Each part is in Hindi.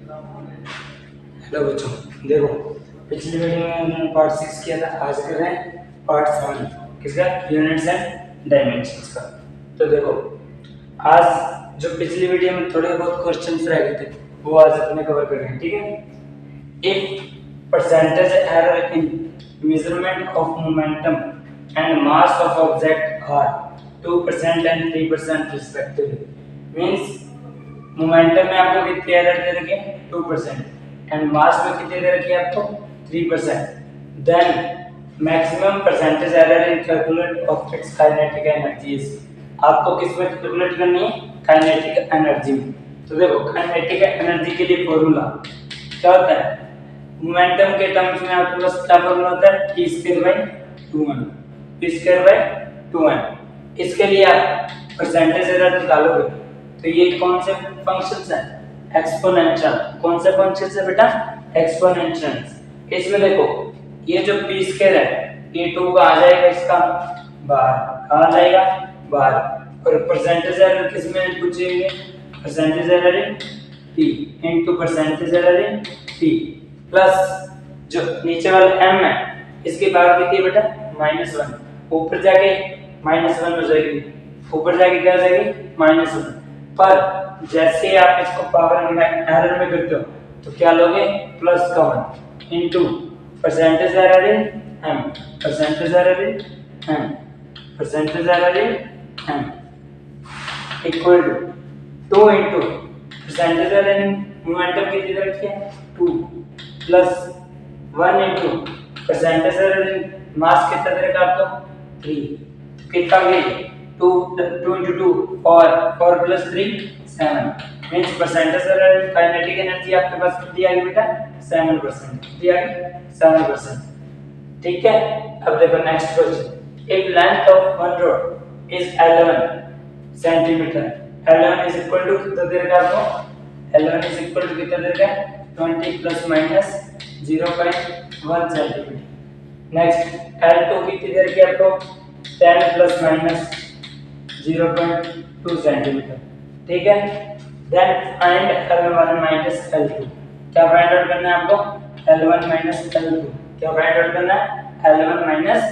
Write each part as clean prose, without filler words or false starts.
हेलो बच्चों, देखो पिछली वीडियो में हमने पार्ट 6 किया था। आज कर रहे हैं पार्ट 7 किसका, यूनिट्स एंड डायमेंशंस का। तो देखो आज जो पिछली वीडियो में थोड़े बहुत क्वेश्चंस रह गए थे वो आज अपने कवर कर रहे हैं, ठीक है। If percentage error in measurement of momentum and mass of object are 2% and 3% respectively, means momentum में आपको कितनी एरर दे रखी है 2% एंड मास में कितनी दे रखी है आपको 3%। Then maximum percentage error in calculate of its kinetic energies, आपको किस में कैलकुलेट करनी है, काइनेटिक एनर्जी में। तो देखो काइनेटिक एनर्जी के लिए फॉर्मूला क्या होता है, मोमेंटम के टर्म्स में आपके पास क्या फॉर्मूला होता है, p²/2m, p²/2m। इसके लिए आप परसेंटेज एरर निकालोगे तो ये कौन से फंक्शंस हैं, एक्सपोनेंशियल। कौन से फंक्शंस है बेटा, एक्सपोनेंशियल। इसमें देखो ये जो p स्क्वायर है ये 2 का आ जाएगा, इसका बाहर आ जाएगा बाहर, और परसेंटेज एरर किस में पूछेंगे, परसेंटेज एरर इन p इनटू परसेंटेज एरर इन p प्लस जो नीचे वाला m है इसके बाहर कितनी है बेटा -1, ऊपर जाके -1 हो जाएगी, ऊपर जाके क्या हो जाएगी -1। पर जैसे आप इसको पावर एरर में करते हो तो क्या लोगे, प्लस का 1 into percentage error in m, percentage error in m, percentage error in m equal to 2 into percentage error in momentum कितनी दे रखी है 2 plus 1 into percentage error in mass कितना दे रखा आपको 3, कितना गई 2 into 2 4 plus 3 7, means percentage error kinetic energy आपके पास कितनी आ गई बेटा 7%, कितनी आ गई 7%। ठीक है, अब देखो next question, if length of one rod is 11 centimetre, 11 is equal to कितना दे रखा है आपको, 11 इज इक्वल टू कितना दे रखा है 20 plus minus 0.1 centimetre. Next L2 कितनी दे रखी है आपको 10 प्लस माइनस 0.2 सेंटीमीटर, ठीक है। Then find L1 minus L2, क्या फाइंड आउट करना है आपको, L1 माइनस L2, क्या फाइंड आउट करना है L1 माइनस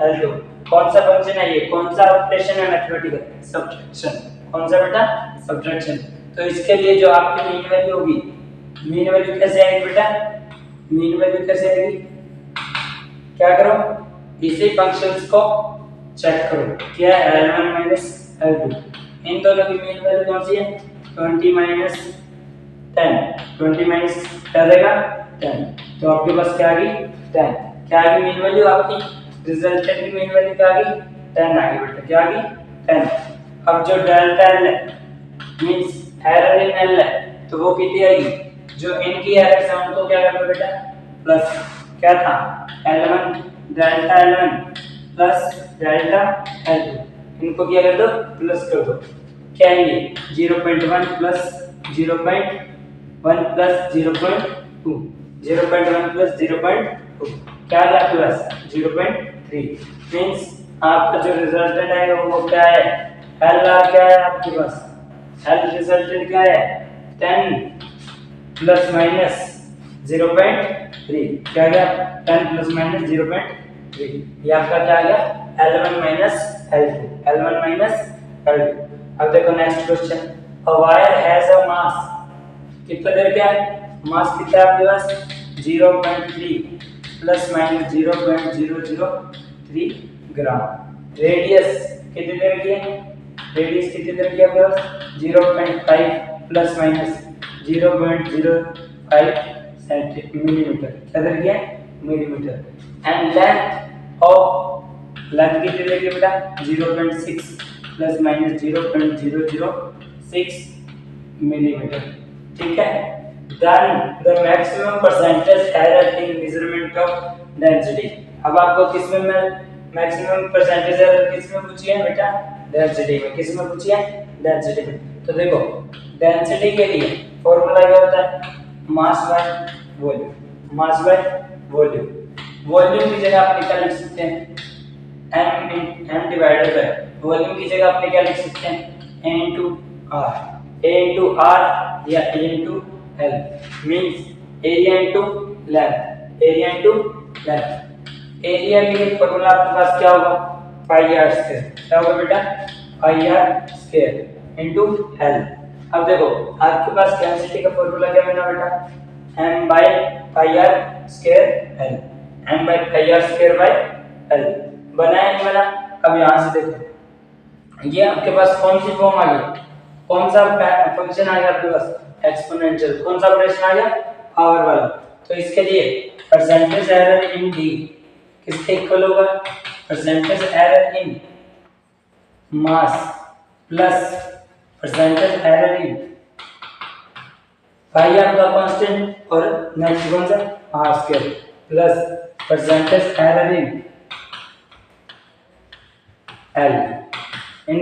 L2। कौन सा फंक्शन है ये, कौन सा ऑपरेशन है मैथमेटिकल, सब्ट्रैक्शन। कौन सा बेटा, सब्ट्रैक्शन। तो इसके लिए जो आपकी मीन वैल्यू होगी, मीन वैल्यू कैसे आएगी बेटा, मीन वैल्यू कैसे आएगी, क्या करो इसी फंक्शंस को चेक करो, क्या है L1 माइनस L2, इन दोनों की मीन वैल्यू कौन सी है 20 माइनस 10, 20 माइनस क्या देगा 10, तो आपके पास क्या आ गई 10, क्या आ गई मीन वैल्यू आपकी, रिजल्टेंट की मीन वैल्यू क्या आ गई 10 आ गई बेटा, क्या आ गई 10। अब जो डेल्टा L है मींस एरर इन L है तो वो कितनी आएगी, जो इनकी एरर है उनको क्या कर दो बेटा प्लस, क्या था L1 delta L1 plus delta L2, इनको क्या कर दो प्लस कर दो, क्या है ये 0.1 प्लस 0.1 प्लस 0.2, 0.1 प्लस 0.2 क्या आ गया प्लस 0.3, मींस आपका जो रिजल्टेंट आएगा वो क्या है L आर क्या है आपके पास, L रिजल्टेंट क्या है 10 प्लस माइनस 0.3, क्या गया 10 प्लस माइनस 0.3, ये आपका क्या आ गया L1 minus L2, L1 minus L2। अब देखो next question, a wire has a mass, कितना देर क्या है मास कितना है आपके पास 0.3 प्लस माइनस 0.003 ग्राम, रेडियस कितनी देर की है, रेडियस कितनी देर की है आपके पास 0.5 प्लस माइनस 0.05 मिलीमीटर, क्या देर की है millimetre. And length of, length कितनी देर की बेटा 0.6 प्लस माइनस 0.006 मिलीमीटर, ठीक है। Then the maximum percentage error in measurement of density, अब आपको किस में मैक्सिमम परसेंटेज एरर किस में पूछी है बेटा, डेंसिटी में, किस में पूछी है डेंसिटी में। तो देखो डेंसिटी के लिए फॉर्मूला क्या होता है, mass by volume, mass by volume. Volume की जगह आप क्या लिख सकते हैं m डिवाइडेड बाय, वॉल्यूम की जगह आप क्या लिख सकते हैं a into r या a into L means area into length, area into length। Area के लिए फॉर्मूला आपके पास क्या होगा, पाई आर स्क्वायर। क्या होगा बेटा, पाई आर स्क्वायर इनटू एल। अब देखो आपके पास डेंसिटी का फॉर्मूला क्या बना बेटा, m by pi R square L, m by pi R square by L. बना है नहीं बना। अब यहां से देखो ये आपके पास कौन सी फॉर्म आ गई, कौन सा फंक्शन आ गया आपके पास, एक्सपोनेंशियल। कौन सा ऑपरेशन आ गया, पावर वाला। तो इसके लिए परसेंटेज एरर इन डी किसके इक्वल होगा, percentage error in mass plus percentage error in pi आपका कांस्टेंट और नेक्स्ट कौन सा R square plus percentage error in L. इन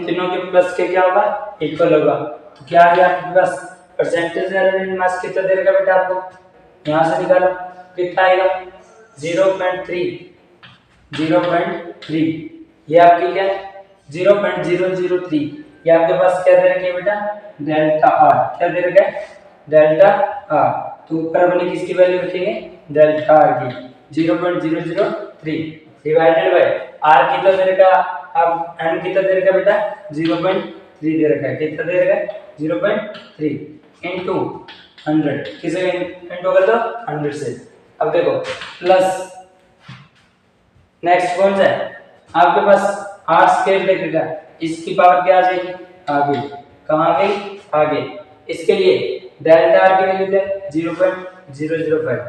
तीनों के प्लस के क्या होगा, इक्वल होगा। तो क्या आ गया आपके पास, परसेंटेज एरर इन मास कितना दे देगा बेटा आपको, यहां से निकालो कितना आएगा 0.3, 0.3। ये आपकी क्या 0.003। ये आपके पास क्या दे रखी है बेटा, डेल्टा आर। क्या दे रखा है, डेल्टा आर। तो ऊपर अपने किसकी वैल्यू रखेंगे, डेल्टा आर की 0.003 डिवाइडेड बाय आर कितना दे रखा, अब एन कितना दे रखा बेटा 0.3 दे रखा है। कितना दे रखा है 0.3 इनटू 100। किसे इनटू कर दो 100 से। अब देखो प्लस नेक्स्ट कौन सा है आपके पास, आर स्क्वायर देखेगा, इसकी पावर क्या आ जाएगी आगे, कहां आ गई आगे। इसके लिए डेल्टा आर की वैल्यू क्या 0.005,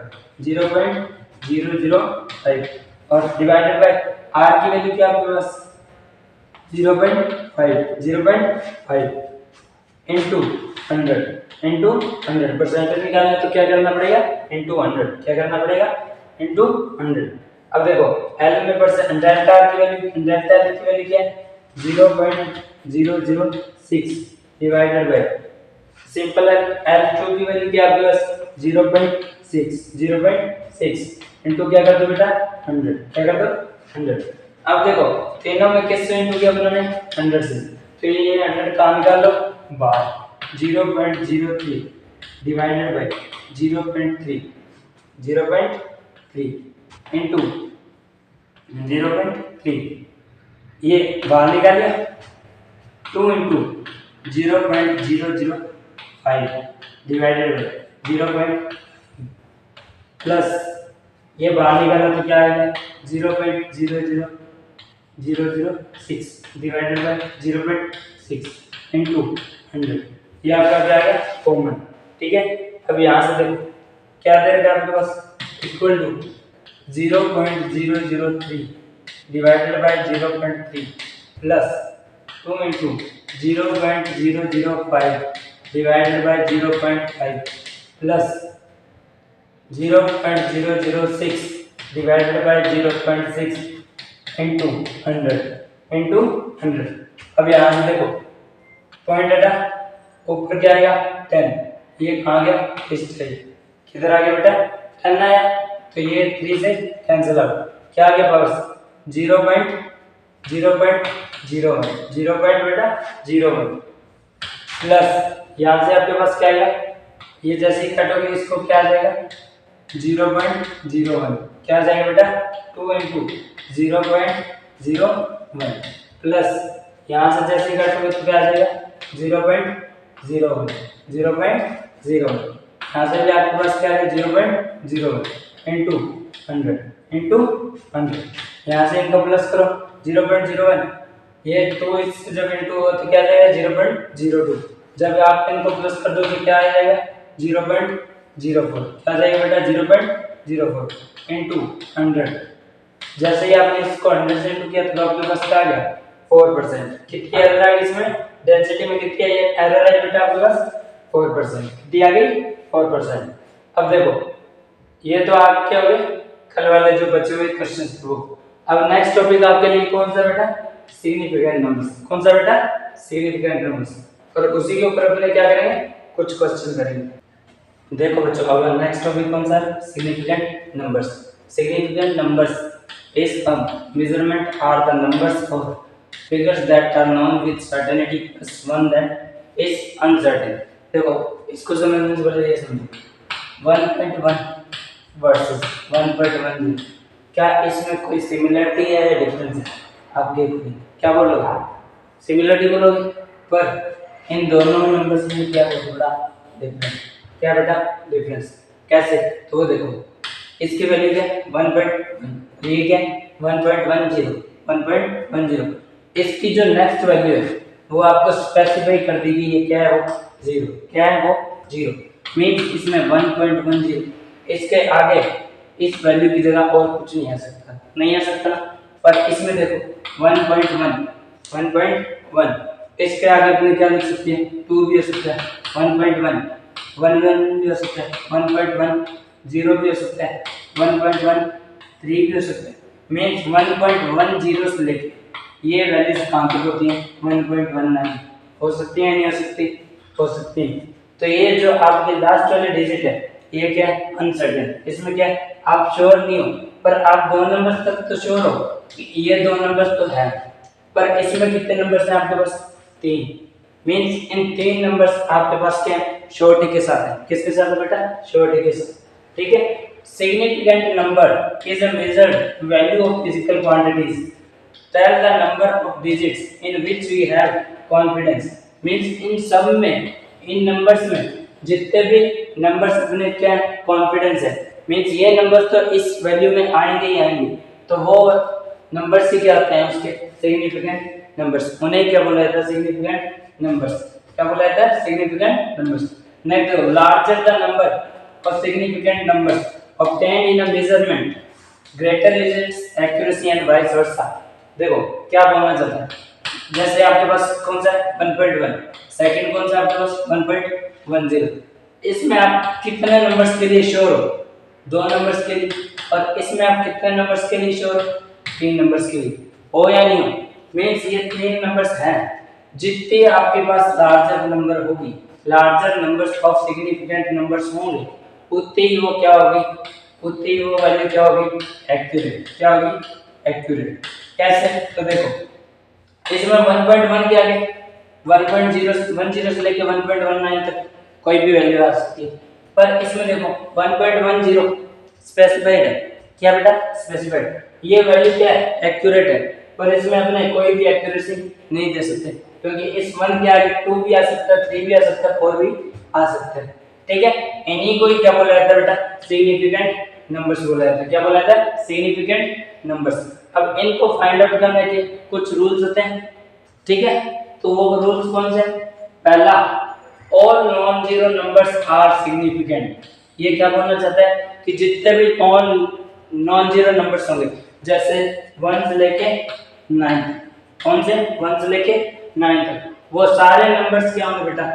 0.005 और डिवाइडेड बाय आर की वैल्यू क्या आपके पास 0.5, 0.5 इनटू 100, इनटू 100। परसेंटेज निकालना है तो क्या करना पड़ेगा, इनटू 100। क्या करना पड़ेगा, इनटू 100। अब देखो L में परसेंट डेल्टा R की वैल्यू, डेल्टा L की वैल्यू क्या है 0.006 डिवाइडेड बाय सिंपल है L2 की वैल्यू क्या आपके पास 0.6, 0.6 इनटू क्या कर दो बेटा 100। क्या कर दो 100। अब देखो तीनों में किससे इनटू किया उन्होंने 100 से, तो ये 100 कहां निकाल लो बाहर 0.03 डिवाइडेड बाय 0.3, 0.3 इनटू 0.3 ये बाहर निकालिए 2 इंटू 0.005 डिवाइडेड बाय 0. प्लस ये बाहर निकाला तो क्या आएगा 0.00006 डिवाइडेड बाय 0.6 इंटू 100। ये आपका क्या आएगा कॉमन। ठीक है, अब यहाँ से देखो क्या दे रखा है आपके पास equal to 0.003 divided by 0.3 plus 2 into 0.005 divided by 0.5 plus 0.006 divided by 0.6 into 100। अब यहाँ से देखो पॉइंट डाटा ऊपर क्या आएगा 10, ये कहाँ गया इस तरह किधर आ गया बेटा 10 आया, तो ये 3 से कैंसिल आउट। क्या आ गया पावर्स 0.01 बेटा 01 प्लस यहाँ से आपके पास क्या आएगा, ये जैसे ही कटोगे इसको क्या आ जाएगा 0.01। क्या आ जाएगा बेटा 2 इंटू 0.01 प्लस यहाँ से जैसे ही कटोगे तो क्या आ जाएगा 0.01 यहाँ से भी आपके पास क्या है 0.01 इंटू 100 यहाँ से इनको प्लस करो 0.01, ये 2 इस जब इंटू हो तो क्या आ जाएगा 0.02। जब आप इनको प्लस कर दो तो क्या आ जाएगा 0.04। क्या आ जाएगा बेटा 0.04 इंटू 100। जैसे ही आपने इसको 100 से इंटू किया तो आपके पास क्या आ गया 4%। कितनी एरर आई इसमें डेंसिटी में, कितनी आई एरर आई बेटा आपके पास 4%। कितनी आ गई 4%। अब देखो ये तो आप क्या हो गए कल वाले जो बचे हुए क्वेश्चंस वो। अब नेक्स्ट टॉपिक आपके लिए कौन सा बेटा सिग्निफिकेंट नंबर्स। कौन सा बेटा सिग्निफिकेंट नंबर्स, और उसी के ऊपर अपने क्या करेंगे कुछ क्वेश्चन करेंगे। देखो बच्चों अब नेक्स्ट टॉपिक कौन सा significant numbers. Significant numbers is a measurement are the numbers of figures that are known with certainty plus one that is uncertain। देखो इसको समझने से पहले ये समझो 1.1 वर्सेस 1.10, क्या इसमें कोई सिमिलरिटी है या डिफरेंस है? आप देखिए क्या बोलोगे, सिमिलरिटी बोलोगे, पर इन दोनों नंबर्स में क्या है थोड़ा डिफरेंस। क्या बेटा डिफरेंस? कैसे? तो वो देखो इसकी वैल्यू क्या है 1.1, ये क्या है 1.10, इसकी जो नेक्स्ट वैल्यू है वो आपको स्पेसिफाई कर दी गई है, क्या है वो 0, क्या है वो 0, मीन्स इसमें 1.10, इसके आगे इस वैल्यू की जगह और कुछ नहीं आ सकता, नहीं आ सकता। पर इसमें देखो 1.1, इसके आगे अपने क्या लिख सकते हैं 2 भी हो सकता है, 1.1, 1 भी हो सकता है, 1.10 भी हो सकता है, 1.13 भी हो सकता है। मीन्स 1.10 से लेके ये वैल्यूज कहाँ तक होती हैं 1.19 हो सकती है, नहीं हो सकती, हो सकती है। तो ये जो आपके लास्ट वाले डिजिट है ये क्या है अनसर्टेन, इसमें क्या है आप श्योर नहीं हो, पर आप 2 नंबर्स तक तो श्योर हो कि ये 2 नंबर्स तो है, पर इसमें कितने नंबर्स हैं आपके पास 3, मीन्स इन 3 नंबर्स आपके पास क्या है श्योरिटी के साथ है, किसके साथ है बेटा श्योरिटी के साथ, ठीक है। Significant number is a measured value of physical quantities, tell the number of digits in which we have confidence, means इन सब में, इन नंबर्स में जितने भी नंबर्स अपने क्या कॉन्फिडेंस है, मीन्स ये नंबर्स तो इस वैल्यू में आएंगे ही आएंगे, तो वो नंबर्स ही क्या होते हैं उसके सिग्निफिकेंट नंबर्स, उन्हें क्या बोला जाता है सिग्निफिकेंट नंबर्स, क्या बोला जाता है सिग्निफिकेंट नंबर्स। नेक्स्ट देखो larger the number of significant numbers obtained in a measurement greater is its accuracy and vice versa। देखो क्या बोलना चाहता है, जैसे आपके पास कौन सा है 1.1, सेकंड कौन सा आपके पास 1.10, इसमें आप कितने नंबर्स के लिए श्योर हो 2 नंबर्स के लिए, और इसमें आप कितने नंबर्स के लिए श्योर हो 3 नंबर्स के लिए, हो या नहीं हो, मीन्स ये 3 नंबर्स हैं, जितने आपके पास लार्जर नंबर होगी, larger numbers of significant numbers होंगे उतनी ही वो क्या होगी, उतनी ही वो वैल्यू क्या होगी एक्यूरेट, क्या होगी एक्यूरेट। कैसे? तो देखो इसमें 1.1 के आगे 1.0 से लेके 1.19 तक कोई भी वैल्यू आ सकती है, पर इसमें देखो 1.10 स्पेसिफाइड है, क्या बेटा स्पेसिफाइड, ये वैल्यू क्या है एक्यूरेट है, पर इसमें अपने कोई भी एक्यूरेसी नहीं दे सकते, क्योंकि इस 1 के आगे 2 भी आ सकता है, 3 भी आ सकता है, 4 भी आ सकता है, ठीक है। इन्हीं को ही क्या बोला जाता है बेटा सिग्निफिकेंट नंबर्स बोला जाता है, क्या बोला जाता है सिग्निफिकेंट नंबर्स। अब इनको फाइंड आउट करने के कुछ रूल्स होते हैं, ठीक है, तो वो रूल्स कौन से? पहला all non zero numbers are significant, ये क्या बोलना चाहता है कि जितने भी ऑल नॉन जीरो नंबर्स होंगे, जैसे 1 से लेके 9, कौन से 1 से लेके 9 तक, वो सारे नंबर्स क्या होंगे बेटा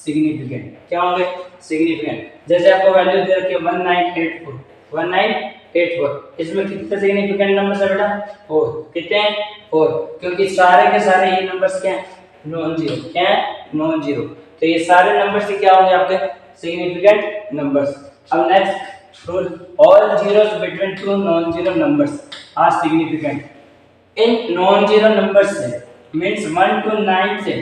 सिग्निफिकेंट, क्या होंगे सिग्निफिकेंट। जैसे आपको वैल्यू दे रखी है 1984, इसमें कितने सिग्निफिकेंट नंबर्स है बेटा 4, कितने 4, क्योंकि सारे के सारे ये नंबर्स क्या है नॉन जीरो, क्या है नॉन जीरो, तो ये सारे नंबर्स ही क्या होंगे आपके सिग्निफिकेंट नंबर्स। अब next rule all zeros between 2 non zero numbers are significant, इन नॉन जीरो नंबर्स से मींस 1 to 9 से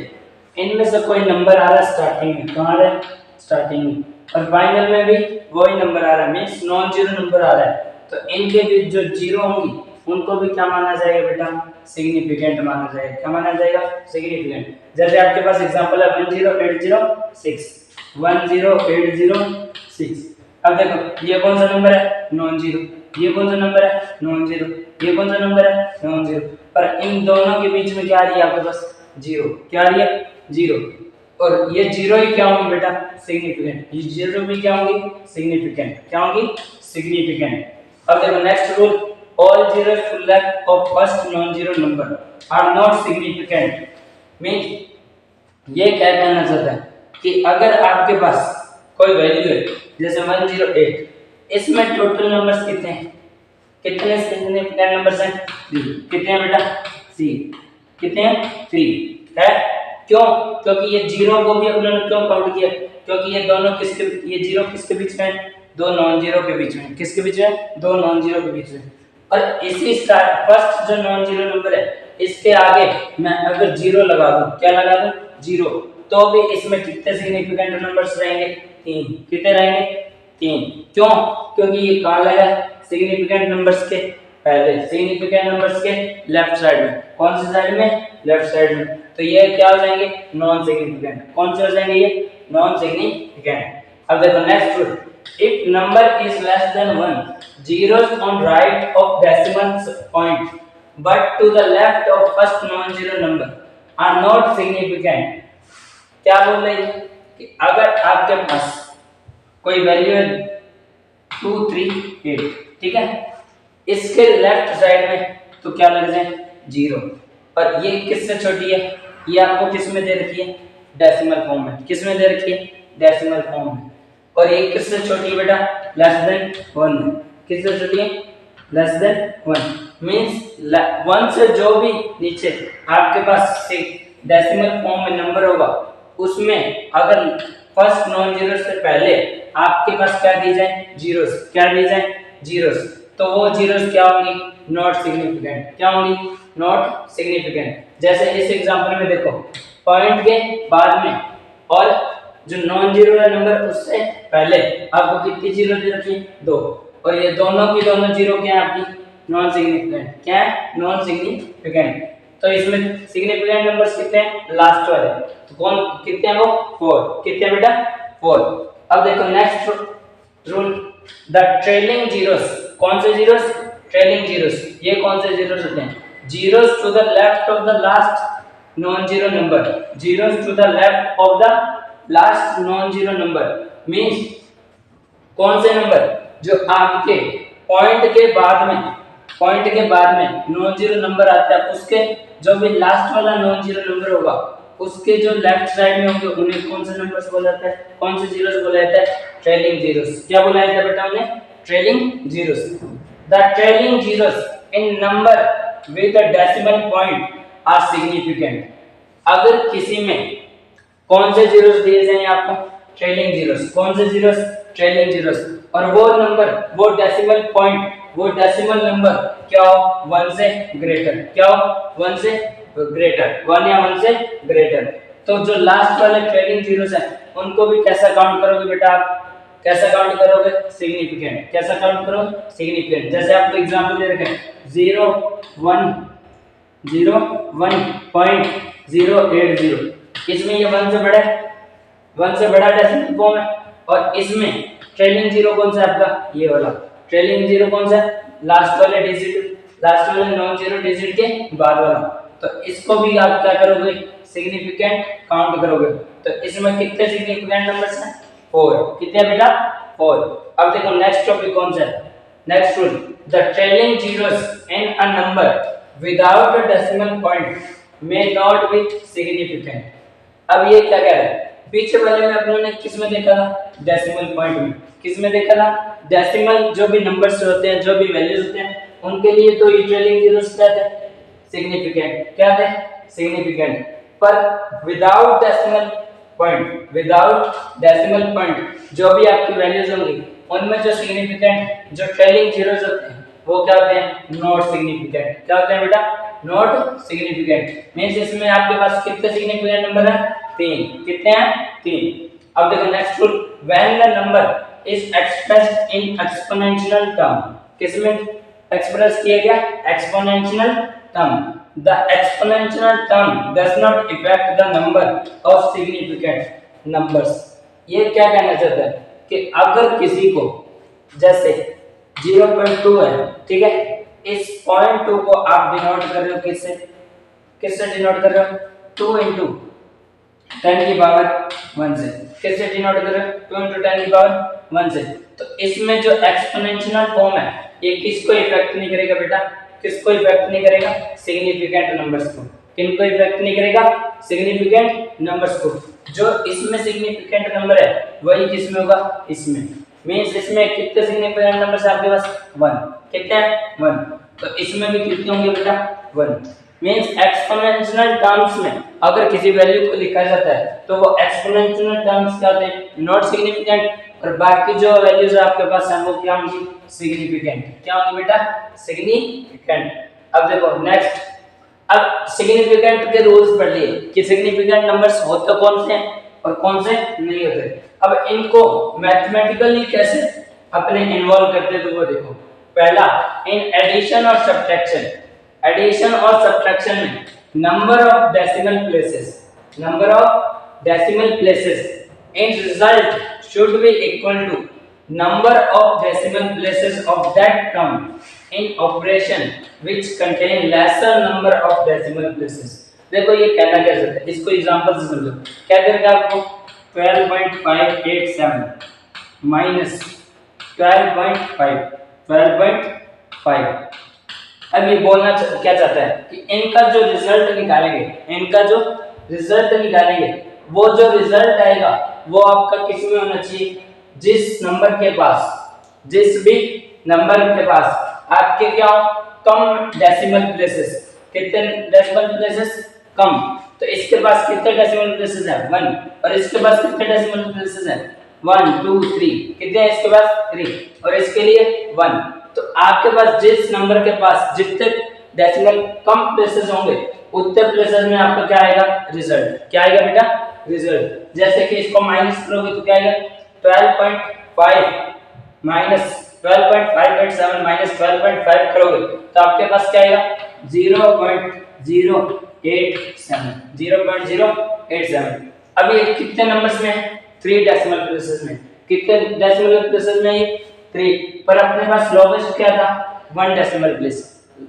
इनमें से कोई नंबर आ रहा है स्टार्टिंग में, कहाँ आ रहा है स्टार्टिंग में, और फाइनल में भी वही नंबर आ रहा है, मींस नॉन जीरो नंबर आ रहा है, तो इनके बीच जो जीरो होंगी उनको भी क्या माना जाएगा बेटा सिग्निफिकेंट माना जाएगा, क्या माना जाएगा सिग्निफिकेंट। जैसे आपके पास एग्जांपल है 10806, 10806, अब देखो ये कौन सा नंबर है नॉन जीरो, ये कौन सा नंबर है नॉन जीरो, ये कौन सा नंबर है नॉन जीरो, पर इन दोनों के बीच में क्या आ रही है आपके पास जीरो, क्या आ रही है जीरो, और ये जीरो ही क्या होंगी बेटा सिग्निफिकेंट, ये जीरो भी क्या होंगी सिग्निफिकेंट, क्या होंगी सिग्निफिकेंट। अब देखो next rule all zeros to left of first non zero number are not significant, means ये क्या कहना चाहता है कि अगर आपके पास कोई वैल्यू है जैसे 108, इसमें टोटल नंबर्स कितने हैं, कितने सिग्निफिकेंट नंबर्स हैं 3, कितने हैं बेटा 3, कितने हैं 3 है, क्यों, क्योंकि ये जीरो को भी उन्होंने क्यों काउंट किया, क्योंकि ये दोनों किसके, ये जीरो किसके बीच में है 2 नॉन जीरो के बीच में, किसके बीच में 2 नॉन जीरो के बीच में, और इसी फर्स्ट जो नॉन जीरो नंबर है इसके आगे मैं अगर जीरो लगा दूं, क्या लगा दूं जीरो, तो भी इसमें कितने सिग्निफिकेंट नंबर्स रहेंगे? 3। कितने रहेंगे? 3। क्यों? क्योंकि ये कहाँ लगा है? सिग्निफिकेंट नंबर्स के पहले, सिग्निफिकेंट नंबर्स के लेफ्ट साइड में। कौन सी साइड में? लेफ्ट साइड में। तो ये क्या हो जाएंगे? Non significant. कौन से हो जाएंगे ये? Non significant. अब देखो next rule, if number is less than 1, zeros on right of decimal point but to the left of first non-zero number are not significant। क्या बोल रही है कि अगर आपके पास कोई वैल्यू है 2 3 8, ठीक है, इसके लेफ्ट साइड में तो क्या लग जाए? 0। और ये किससे छोटी है? ये आपको किस में दे रखी है? डेसिमल फॉर्म में। किस में दे रखी है? डेसिमल फॉर्म में। और ये किससे छोटी है बेटा? लेस देन 1 में। किससे छोटी है? लेस देन 1 मींस 1 से जो भी नीचे आपके पास डेसिमल फॉर्म में नंबर होगा उसमें अगर फर्स्ट नॉन जीरो से पहले आपके पास क्या दी जाए? जीरोस। क्या दी जाए? जीरोस। तो वो जीरोस क्या होंगी? Not significant. क्या होंगी? Not significant. जैसे इस एग्जांपल में देखो, पॉइंट के बाद में और जो नॉन जीरो है नंबर उससे पहले आपको कितनी जीरो दे रखी है? 2। और ये दोनों की दोनों जीरो क्या है आपकी? Non significant. क्या है? Non significant. तो इसमें सिग्निफिकेंट नंबर्स कितने हैं? लास्ट वाले। तो कौन कितने हैं वो? 4। कितने बेटा? 4। अब देखो next rule, the trailing zeros. कौन से जीरोस? Trailing zeros. ये कौन से जीरोस होते हैं? Zeros to the left of the last non zero number. Zeros to the left of the last non zero number means कौन से नंबर जो आपके पॉइंट के बाद में नॉन जीरो नंबर आता है उसके जो भी लास्ट वाला नॉन जीरो नंबर होगा उसके जो लेफ्ट साइड में होंगे उन्हें कौन से नंबर्स बोला जाता है? कौन से जीरोस बोला जाता है? Trailing zeros. क्या बोला जाता है बेटा उन्हें? Trailing zeros. The trailing zeros in number with the decimal point are significant. अगर किसी में कौन से जीरोस दिए जाएं आपको? Trailing zeros. कौन से जीरोस? Trailing zeros. और वो नंबर, वो डेसिमल पॉइंट, वो डेसिमल नंबर क्या हो? 1 से ग्रेटर। क्या हो? 1 से ग्रेटर। 1 या 1 से ग्रेटर। तो जो लास्ट वाले ट्रेलिंग जीरोस हैं उनको भी कैसा काउंट करोगे बेटा आप? कैसा काउंट करोगे? सिग्निफिकेंट। कैसा काउंट करो? सिग्निफिकेंट। जैसे आपको एग्जांपल दे रखे हैं 0 1 0 1.080। इसमें ये 1 से बड़ा है, 1 से बड़ा डेसिमल फॉर्म है। और इसमें ट्रेलिंग जीरो कौन सा है आपका? ये वाला ट्रेलिंग जीरो कौन सा है? लास्ट वाले डिजिट, लास्ट वाले नॉन जीरो डिजिट के बाद वाला। तो इसको भी आप क्या करोगे? सिग्निफिकेंट काउंट करोगे। तो इसमें कितने सिग्निफिकेंट नंबर्स हैं? 4। कितने बेटा? 4। अब देखो नेक्स्ट टॉपिक कौन सा है? Next rule, the trailing zeros in a number without a decimal point may not be significant. अब ये क्या कह रहा है? पीछे वाले में अपनों ने किस में देखा था? डेसिमल पॉइंट में। किस में देखा था? डेसिमल जो भी नंबर्स होते हैं, जो भी वैल्यूज होते हैं उनके लिए तो ये ट्रेलिंग जीरोस क्या थे? सिग्निफिकेंट। क्या थे? सिग्निफिकेंट। पर विदाउट डेसिमल पॉइंट जो भी आपकी वैल्यूज होंगी उनमें जो सिग्निफिकेंट जो ट्रेलिंग जीरोस होते हैं वो क्या होते हैं? Not significant. क्या होते हैं बेटा? Not significant. मींस इसमें आपके पास कितने सिग्निफिकेंट नंबर हैं? 3। कितने हैं? 3। अब देखो next rule, when the number is expressed in exponential term. किसमें एक्सप्रेस किया गया? Exponential term. The exponential term does not effect the number of significant numbers. ये क्या कहना चाहता है कि अगर किसी को जैसे 0.2 है, ठीक है, इस 0.2 को आप डिनोट कर रहे हो किससे? किससे डिनोट कर रहे हो? 2 into 10 की पावर 1 से। किससे डिनोट कर रहे हो? 2 into 10 की पावर 1 से। तो इसमें जो एक्सपोनेंशियल फॉर्म है ये किसको इफेक्ट नहीं करेगा बेटा? किसको इफेक्ट नहीं करेगा? सिग्निफिकेंट नंबर्स को। किनको इफेक्ट नहीं करेगा? सिग्निफिकेंट नंबर्स को। जो इसमें सिग्निफिकेंट नंबर है वही किसमें होगा? इसमें। मींस इसमें कितने सिग्निफिकेंट नंबर्स है आपके पास? 1। कितने हैं? 1। तो इसमें भी कितने होंगे बेटा? 1। मींस एक्सपोनेंशियल टर्म्स में अगर किसी वैल्यू को लिखा जाता है तो वो एक्सपोनेंशियल टर्म्स क्या होते हैं? Not significant. और बाकी जो वैल्यूज आपके पास हैं वो क्या होंगी? सिग्निफिकेंट। क्या होंगी बेटा? सिग्निफिकेंट। अब देखो नेक्स्ट, अब सिग्निफिकेंट के रूल्स पढ़ लिए कि सिग्निफिकेंट नंबर्स होते कौन से हैं और कौन से नहीं होते। अब इनको मैथमेटिकली कैसे अपने इन्वॉल्व करते हैं तो वो देखो। पहला, इन एडिशन और सब्ट्रैक्शन, एडिशन और सब्ट्रैक्शन में number of decimal places in result should be equal to number of decimal places of that term in operation which contain lesser number of decimal places। देखो ये कहना क्या चाहता है, इसको एग्जांपल से समझो। क्या करेगा आपको 12.587 माइनस 12.5 अब ये बोलना क्या चाहता है कि इनका जो रिजल्ट निकालेंगे वो जो रिजल्ट आएगा वो आपका किस में होना चाहिए, जिस भी नंबर के पास आपके क्या कम डेसिमल प्लेसेस, कितने डेसिमल प्लेसेस कम, तो इसके पास कितने डेसिमल प्लेसेस है 1 और इसके पास कितने डेसिमल प्लेसेस है 1 2 3, कितने हैं इसके पास 3 और इसके लिए 1। तो आपके पास जिस नंबर के पास जितने डेसिमल कम प्लेसेस होंगे उतने प्लेसेस में आपका क्या आएगा रिजल्ट, क्या आएगा बेटा रिजल्ट। जैसे कि इसको माइनस करोगे तो क्या आएगा 12.5 माइनस 12.587 माइनस 12.5 करोगे तो आपके पास क्या आएगा 0.087। अब ये कितने नंबर्स में है 3 डेसिमल प्लेसेस में, कितने डेसिमल प्लेसेस में ये 3, पर अपने पास लोवेस्ट क्या था 1 डेसिमल प्लेस,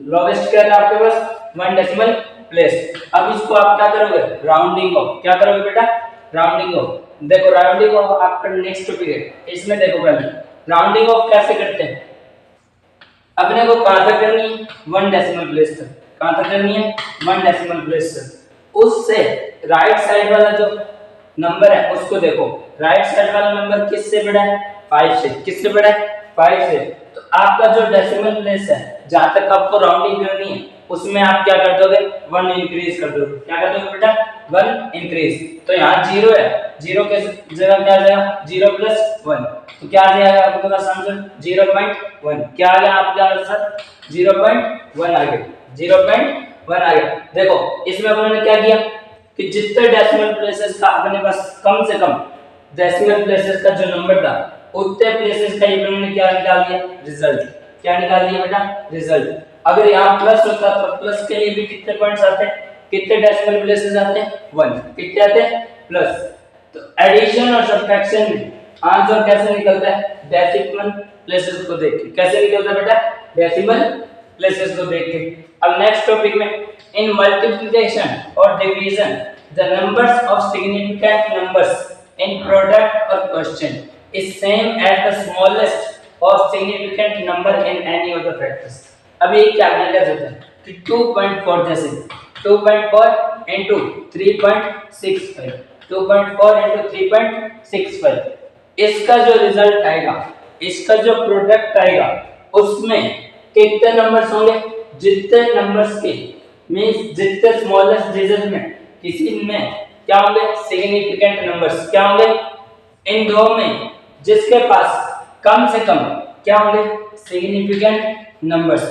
लोवेस्ट क्या था आपके पास 1 डेसिमल प्लेस। अब इसको आप क्या करोगे राउंडिंग ऑफ, क्या करोगे बेटा राउंडिंग ऑफ। देखो राउंडिंग ऑफ आपका नेक्स्ट टॉपिक है, इसमें देखो पहले राउंडिंग ऑफ कैसे करते हैं। अपने को कहां तक करनी है 1 डेसिमल प्लेस तक, कहां तक करनी है 1 डेसिमल प्लेस तक। उससे राइट साइड वाला जो नंबर है उसको देखो, राइट साइड वाला नंबर किससे बड़ा है 5 से, किससे बड़ा है 5 से। तो आपका जो डेसिमल प्लेस है जहां तक आपको राउंडिंग करनी है उसमें आप क्या कर दोगे 1 इंक्रीज कर दोगे, क्या कर दोगे बेटा 1 इंक्रीज। तो यहाँ 0 है, 0 के जगह क्या आ जाएगा 0 + 1, तो क्या आ जाएगा आपके पास आंसर 0.1, क्या आ गया आपका आंसर 0.1 आ गया, 0.1 आ गया। देखो इसमें अपने क्या किया कि जितने डेसिमल प्लेसेस का अपने पास कम से कम डेसिमल प्लेसेस का जो नंबर था उतने प्लेसेस का ये हमने क्या निकाल दिया रिजल्ट, क्या निकाल दिया बेटा रिजल्ट। अगर यहाँ प्लस होता तो प्लस के लिए भी कितने पॉइंट्स आते हैं, कितने डेसिमल प्लेसेस आते हैं 1, कितने आते हैं प्लस। तो एडिशन और सब्ट्रैक्शन में आंसर कैसे निकलता है डेसिमल प्लेसेस को देख के, कैसे निकलता है बेटा डेसिमल प्लेसेस को देख के। अब नेक्स्ट टॉपिक में इन मल्टीप्लिकेशन और division the numbers of significant numbers in product और question is same as the smallest और significant number in any of the factors. अभी क्या क्या होता है कि 2.4 जैसे 2.4 into 3.65, 2.4 into 3.65, इसका जो रिजल्ट आएगा, इसका जो प्रोडक्ट आएगा उसमें कितने नंबर्स होंगे, जितने नंबर्स के मींस जितने स्मॉलेस्ट डिजिट में किसी में क्या होंगे सिग्निफिकेंट नंबर्स, क्या होंगे इन दो में जिसके पास कम से कम क्या होंगे सिग्निफिकेंट नंबर्स,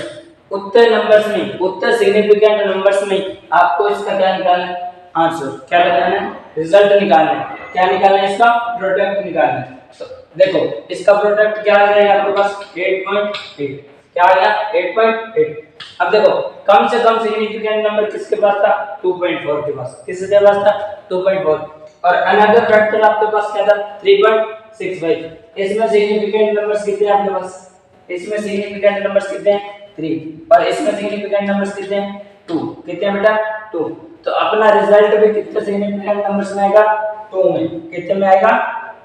उतने नंबर्स में उतने सिग्निफिकेंट नंबर्स में आपको इसका क्या निकालना है आंसर, क्या निकालना है रिजल्ट निकालना है, क्या निकालना है इसका प्रोडक्ट निकालना है। तो देखो इसका प्रोडक्ट क्या आ जाएगा आपके पास 8.8, क्या आ गया 8.8। अब देखो कम से कम सिग्निफिकेंट नंबर किसके पास था 2.4 के पास, किसके पास था 2.4 और अनदर फैक्टर आपके पास क्या था 3.65। इसमें सिग्निफिकेंट नंबर्स कितने हैं आपके पास, इसमें सिग्निफिकेंट नंबर्स कितने हैं 3 और इसमें सिग्निफिकेंट नंबर्स कितने हैं 2, कितने हैं बेटा 2। तो अपना रिजल्ट भी कितने सिग्निफिकेंट नंबर्स में आएगा 2 में, कितने में आएगा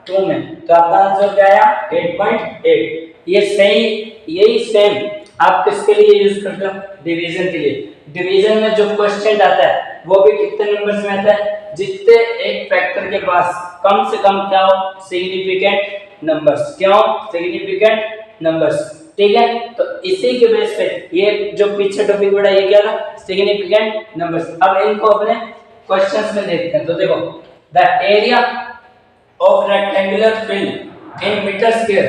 2 में। तो आपका आंसर क्या आया 8.8। ये सही, यही सेम आप किसके लिए यूज करते हो डिवीजन के लिए। डिवीजन में जो क्वेश्चन आता है वो भी कितने नंबर्स में आता है, जितने एक फैक्टर के पास कम से कम क्या हो सिग्निफिकेंट नंबर्स, क्या हो सिग्निफिकेंट नंबर्स, ठीक है। तो इसी के बेस पे ये जो पीछे टॉपिक पढ़ा ये क्या था सिग्निफिकेंट नंबर्स। अब इनको अपने क्वेश्चंस में देखते हैं। तो देखो the area of rectangular field in metre square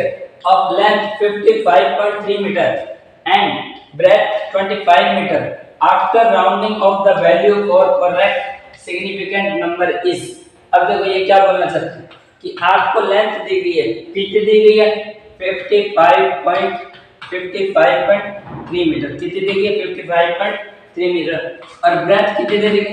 of length 55.3 metre and breadth 25 metre after rounding off the value for correct significant number is. अब देखो ये क्या बोलना चाहते हैं कि आपको लेंथ दी गई है, कितनी दी गई है 55.3 मीटर, कितनी दी गई है 55.3 मीटर, और ब्रेथ कितनी दे रखी है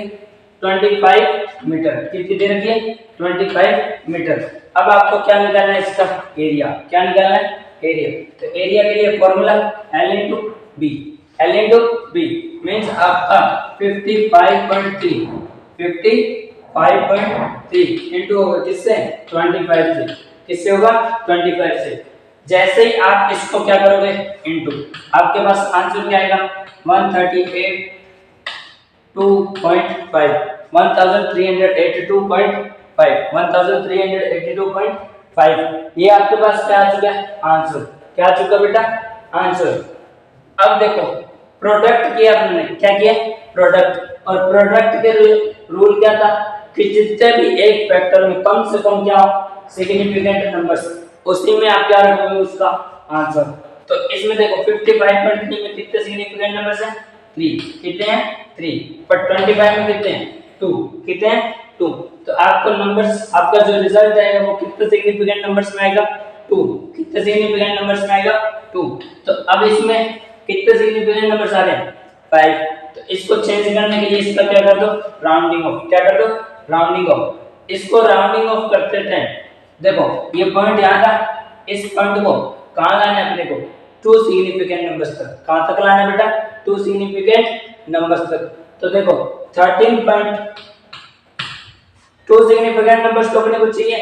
25 मीटर, कितनी दे रखी है 25 मीटर। अब आपको क्या निकालना है इसका एरिया, क्या निकालना है एरिया। तो एरिया के लिए formula L into B, L into B means आपका 55.3 इंटू होगा किससे 25 से, किससे होगा 25 से। जैसे ही आप इसको क्या करोगे इंटू, आपके पास आंसर क्या आएगा 138.2.5 1382.5 ये आपके पास क्या आ चुका है आंसर, क्या आ चुका बेटा आंसर। अब देखो प्रोडक्ट किया आपने, क्या किया प्रोडक्ट, और प्रोडक्ट के रूल क्या था कि जितने भी एक फैक्टर में कम से कम क्या हो सिग्निफिकेंट नंबर्स, उसी में आप क्या रखोगे उसका आंसर। तो इसमें देखो 55.3 में कितने सिग्निफिकेंट नंबर्स हैं 3, कितने हैं 3, पर 25 में कितने हैं 2, कितने हैं 2। तो आपको नंबर्स, आपका जो रिजल्ट आएगा वो कितने सिग्निफिकेंट नंबर्स में आएगा 2, कितने सिग्निफिकेंट नंबर्स में आएगा 2। तो अब इसमें कितने सिग्निफिकेंट नंबर्स आ रहे हैं 5। तो इसको चेंज करने के लिए इसका क्या कर दो राउंडिंग ऑफ, क्या कर दो राउंडिंग ऑफ। इसको राउंडिंग ऑफ करते टाइम देखो ये पॉइंट यहाँ था, इस पॉइंट को कहाँ लाना है अपने को 2 सिग्निफिकेंट नंबर्स तक, कहाँ तक लाना है बेटा 2 सिग्निफिकेंट नंबर्स तक। तो देखो 13.2 सिग्निफिकेंट नंबर्स तो अपने को चाहिए,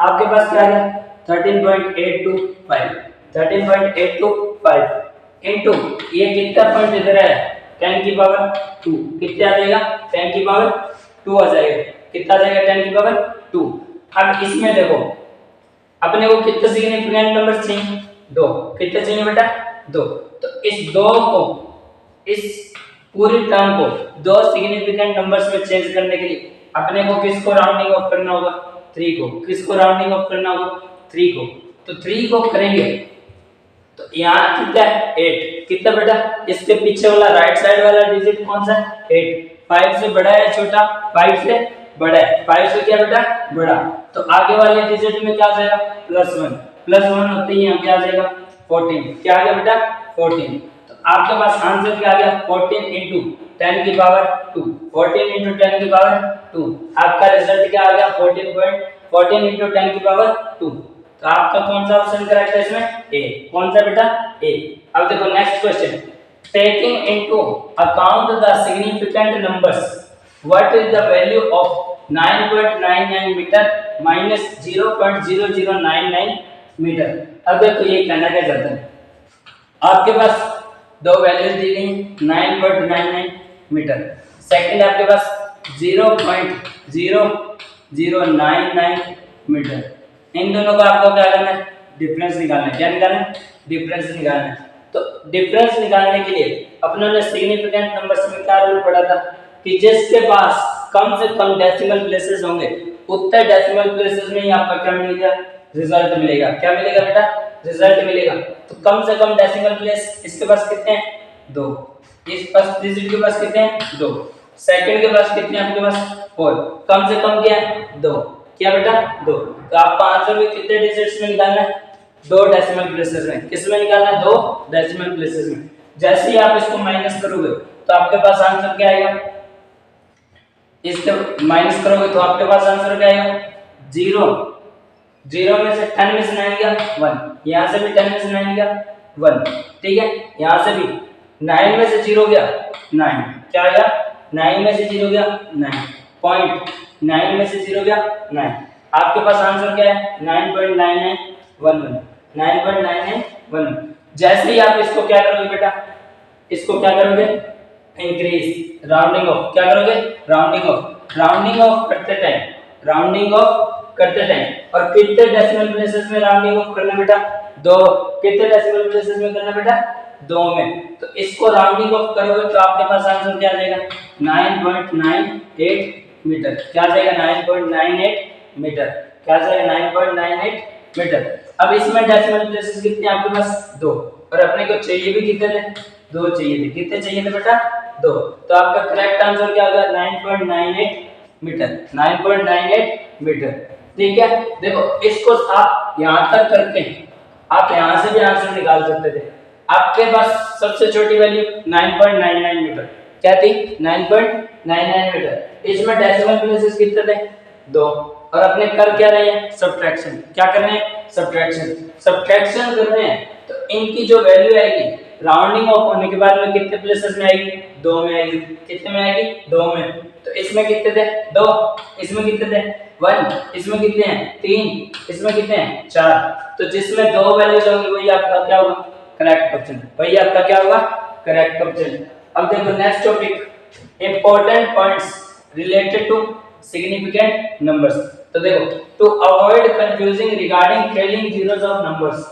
आपके पास क्या है 13.825 इनटू ये कितना पॉइंट इधर है 10 की पावर 2, कितना आ जाएगा 10 की पावर 2 आ जाएगा, कितना आ जाएगा 10 की पावर 2। अब इसमें देखो अपने को कितने सिग्निफिकेंट नंबर चाहिए 2, कितने चाहिए बेटा 2। तो इस 2 को, इस पूरी टर्म को 2 सिग्निफिकेंट नंबर्स में चेंज करने के लिए अपने को किसको राउंडिंग ऑफ करना होगा 3 को, किसको राउंडिंग ऑफ करना होगा 3 को। तो 3 को करेंगे तो यहाँ कितना है 8, कितना बेटा इसके पीछे वाला राइट साइड वाला डिजिट कौन सा है 8, 5 से बड़ा है छोटा 5 से बड़ा है, 5 से क्या बेटा बड़ा। तो आगे वाले डिजिट में क्या आ जाएगा +1 होते ही यहाँ क्या आ जाएगा 14, क्या आ गया बेटा 14। तो आपके पास आंसर क्या आ गया 14 इंटू 10 की पावर 2, 14 इंटू 10 की पावर 2। आपका रिजल्ट क्या आ गया 14 इंटू 10 की पावर 2। तो आपका कौन सा ऑप्शन करेक्ट है इसमें ए, कौन सा बेटा ए। अब देखो next question, taking into account the significant numbers what is the value of 9.99 metre minus 0.0099 metre. अब देखो ये कहना क्या चाहते हैं, आपके पास 2 वैल्यूज दी गई 9.99 मीटर, सेकंड आपके पास 0.0099 मीटर। इन दोनों का आपको क्या करना है डिफरेंस निकालना है, क्या निकालना है डिफरेंस निकालना है। तो डिफरेंस निकालने के लिए अपनों ने सिग्निफिकेंट नंबर्स में क्या रूल पढ़ा था कि जिसके पास कम से कम डेसिमल प्लेसेस होंगे उतने डेसिमल प्लेसेस में ही आपका क्या मिलेगा रिजल्ट मिलेगा, क्या मिलेगा बेटा रिजल्ट मिलेगा। तो कम से कम डेसिमल प्लेस इसके पास कितने हैं 2, इस फर्स्ट डिजिट के पास कितने हैं 2, सेकंड के पास कितने हैं आपके पास 4, कम से कम क्या है 2, क्या बेटा 2। तो आपका आंसर भी कितने डिजिट्स में निकालना है 2 डेसिमल प्लेसेस में, किस में निकालना है 2 डेसिमल प्लेसेस में। जैसे ही आप इसको माइनस करोगे तो आपके पास आंसर क्या आएगा, इसके माइनस करोगे तो आपके पास आंसर क्या आएगा 0 में से 10 में से 9 गया 1, यहाँ से भी 10 में से 9 गया 1, ठीक है यहाँ से भी 9 में से 0 गया 9, क्या आएगा 9 में से 0 गया 9, पॉइंट 9 में से 0 गया 9। आपके पास आंसर क्या है 9.9911। जैसे ही आप इसको क्या करोगे बेटा, इसको क्या करोगे इंक्रीज राउंडिंग ऑफ, क्या करोगे राउंडिंग ऑफ करते टाइम और कितने डेसिमल प्लेसेस में राउंडिंग ऑफ करना बेटा 2, कितने डेसिमल प्लेसेस में करना बेटा 2 में। तो इसको राउंडिंग ऑफ करोगे तो आपके पास आंसर क्या आ जाएगा 9.98 मीटर, क्या आ जाएगा 9.98 मीटर, क्या आ जाएगा 9.98 मीटर। अब इसमें डेसिमल प्लेसेस कितने आपके पास 2 और अपने को चाहिए भी कितने थे 2 चाहिए थे। कितने चाहिए थे बेटा? 2। तो आपका करेक्ट आंसर क्या होगा? 9.98 मीटर। 9.98 मीटर। ठीक है, देखो इसको आप यहां तक करके आप यहां से भी आंसर निकाल सकते थे। आपके पास सबसे छोटी वैल्यू 9.99 मीटर क्या थी? 9.99 मीटर। इसमें डेसिमल प्लेसेस कितने थे? 2। और अपने कर क्या रहे हैं? सब्ट्रैक्शन। क्या कर रहे हैं? सब्ट्रैक्शन। सब्ट्रैक्शन कर रहे हैं तो इनकी जो वैल्यू आएगी राउंडिंग ऑफ होने के बाद में कितने प्लेसेस में आएगी? 2 में आएगी। कितने में आएगी? 2 में। तो इसमें कितने थे? 2। इसमें कितने थे? 1। इसमें कितने हैं? 3। इसमें कितने हैं? 4। तो जिसमें 2 वैल्यूज होंगी वही आपका क्या होगा? Correct option. वही आपका क्या होगा? Correct option. अब देखो next topic, important points related to significant numbers. तो देखो, to avoid confusing regarding trailing zeros of numbers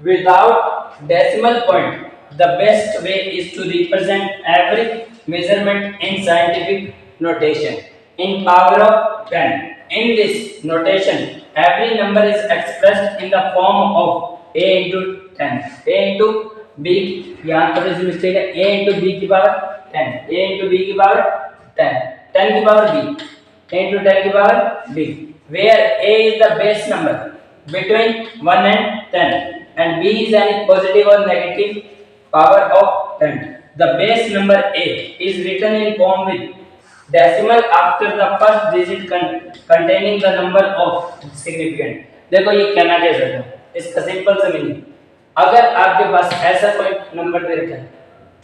without decimal point, the best way is to represent every measurement in scientific notation in power of 10. In this notation, every number is expressed in the form of a into 10, a into b, यहाँ पर इस मिस्टेक है, a into b की पावर 10, a into b की पावर 10, 10 की पावर b, a into 10 की power b, where a is the base number between 1 and 10 and b is any positive or negative power of 10. The base number a is written in form with decimal after the first digit containing the number of significant. देखो ये कहना क्या चाहता है, इसका सिंपल सा मीनिंग, अगर आपके पास ऐसा कोई नंबर दे रखा है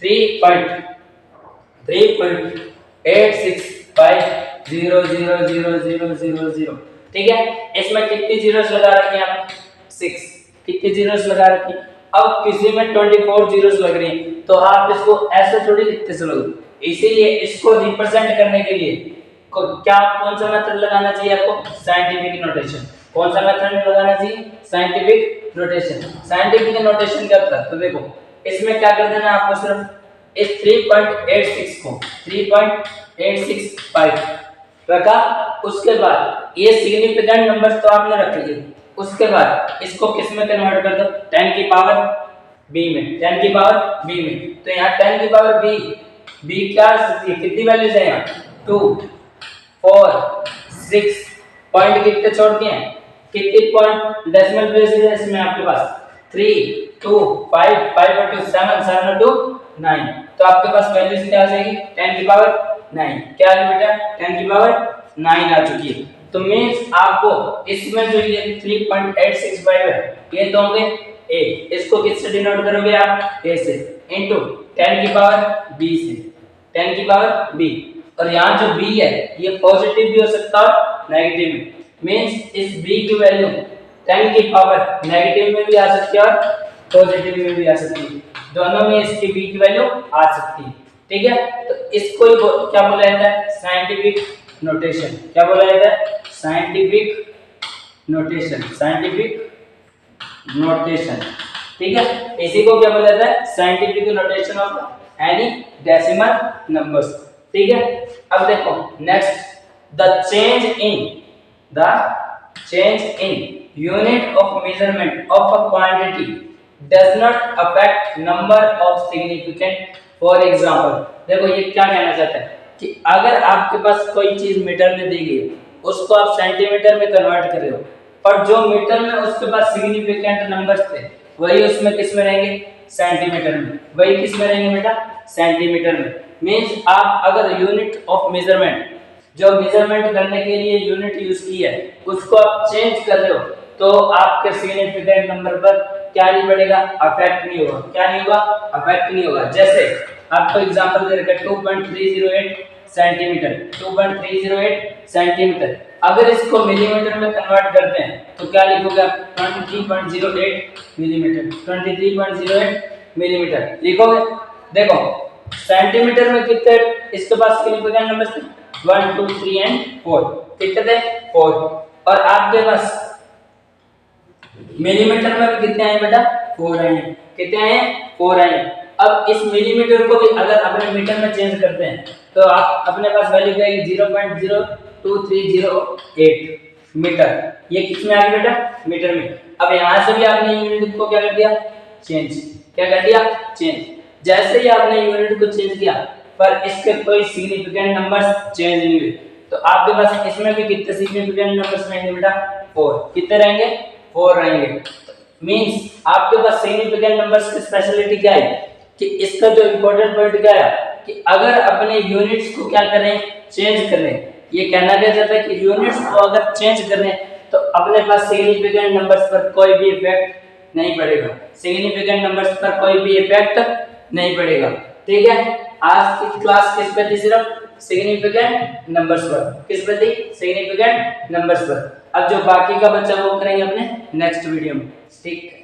3.86500000, ठीक है, इसमें कितनी जीरोस लगा रखी हैं आपने? 6। कितनी जीरोस लगा रखी? अब किसी में 24 जीरोस लग रही हैं, तो आप इसको ऐसे थोड़ी लिखते चलोगे। इसीलिए इसको रिप्रेजेंट करने के लिए क्या कौन सा मेथड लगाना चाहिए आपको? Scientific notation. कौन सा मेथड लगाना चाहिए? Scientific notation. साइंटिफिक नोटेशन क्या होता है? तो देखो इसमें क्या कर देना आपको, सिर्फ इस 3.86 को 3.865 रखा, उसके बाद ये सिग्निफिकेंट नंबर्स तो आपने रख लिए, उसके बाद इसको किस में कन्वर्ट कर दो? 10 की पावर b में, 10 की पावर b में। तो यहाँ 10 की पावर b क्या कितनी वैल्यूज है यहाँ? 2 4 6 पॉइंट कितने छोड़ दिए हैं? कितने पॉइंट डेसिमल प्लेसेस है इसमें आपके पास? 3 2 5 5 और 2 7 7 और 2 9। तो आपके पास वैल्यूज क्या आ जाएगी? 10 की पावर 9। क्या है बेटा? 10 की पावर 9 आ चुकी है। तो मींस आपको इसमें जो ये 3.865 है ये तो होंगे a, इसको किससे डिनोट करोगे आप? a से, इनटू 10 की पावर b से, 10 की पावर b। और यहाँ जो b है ये पॉजिटिव भी हो सकता है नेगेटिव में, मींस इस b की वैल्यू 10 की पावर नेगेटिव में भी आ सकती है और पॉजिटिव में भी आ सकती है, दोनों में इसकी b की वैल्यू आ सकती है। ठीक है, तो इसको क्या बोला जाता है? Scientific notation. क्या बोला जाता है? Scientific notation. साइंटिफिक नोटेशन, ठीक है, इसी को क्या बोला जाता है? Scientific notation of any decimal numbers. ठीक है, अब देखो next, the change in unit of measurement of a quantity does not affect number of significant. For example, देखो ये क्या कहना चाहता है कि अगर आपके पास कोई चीज मीटर में दी गई है, उसको आप सेंटीमीटर में कन्वर्ट कर रहे हो, और जो मीटर में उसके पास सिग्निफिकेंट नंबर्स थे वही उसमें किस में रहेंगे? सेंटीमीटर में। वही किस में रहेंगे बेटा? सेंटीमीटर में। मींस आप अगर यूनिट ऑफ मेजरमेंट, जो मेजरमेंट करने के लिए यूनिट यूज की है, उसको आप चेंज कर रहे हो तो आपके सिग्निफिकेंट नंबर पर क्या नहीं पड़ेगा? अफेक्ट नहीं होगा। क्या नहीं होगा? अफेक्ट नहीं होगा। जैसे आपको एग्जांपल दे रखा है 2.308 सेंटीमीटर, 2.308 सेंटीमीटर। अगर इसको मिलीमीटर में कन्वर्ट करते हैं तो क्या लिखोगे आप? 23.08 मिलीमीटर, 23.08 मिलीमीटर लिखोगे। देखो सेंटीमीटर में कितने इसके पास सिग्निफिकेंट नंबर्स थे? 1 2 3 एंड 4। कितने थे? 4। और आपके पास मिलीमीटर में भी कितने आए बेटा? 4 आए। कितने आए? 4 आए। अब इस मिलीमीटर को भी अगर अपने मीटर में चेंज करते हैं तो आप अपने पास वैल्यू क्या आएगी? 0.02308 मीटर। ये किसमें आ गया बेटा? मीटर में। अब यहां से भी आपने यूनिट को क्या कर दिया? चेंज। क्या कर दिया? चेंज। जैसे ही आपने यूनिट को चेंज किया पर इसके कोई सिग्निफिकेंट नंबर्स चेंज नहीं हुए, तो आपके पास इसमें भी कितने सिग्निफिकेंट नंबर्स रहेंगे बेटा? 4। कितने रहेंगे? 4 रहेंगे। मींस आपके पास सिग्निफिकेंट नंबर्स की स्पेशलिटी क्या है कि इसका जो इंपॉर्टेंट पॉइंट क्या है कि अगर अपने यूनिट्स को क्या करें, चेंज करें। ये कहना क्या चाहता है कि यूनिट्स को अगर चेंज करें तो अपने पास सिग्निफिकेंट नंबर्स पर कोई भी इफेक्ट नहीं पड़ेगा, सिग्निफिकेंट नंबर्स पर कोई भी इफेक्ट नहीं पड़ेगा। ठीक है, आज की क्लास किस पे थी? सिर्फ सिग्निफिकेंट नंबर्स पर। किस पे थी? सिग्निफिकेंट नंबर्स पर। अब जो बाकी का बच्चा वो करेंगे अपने नेक्स्ट वीडियो में। ठीक है।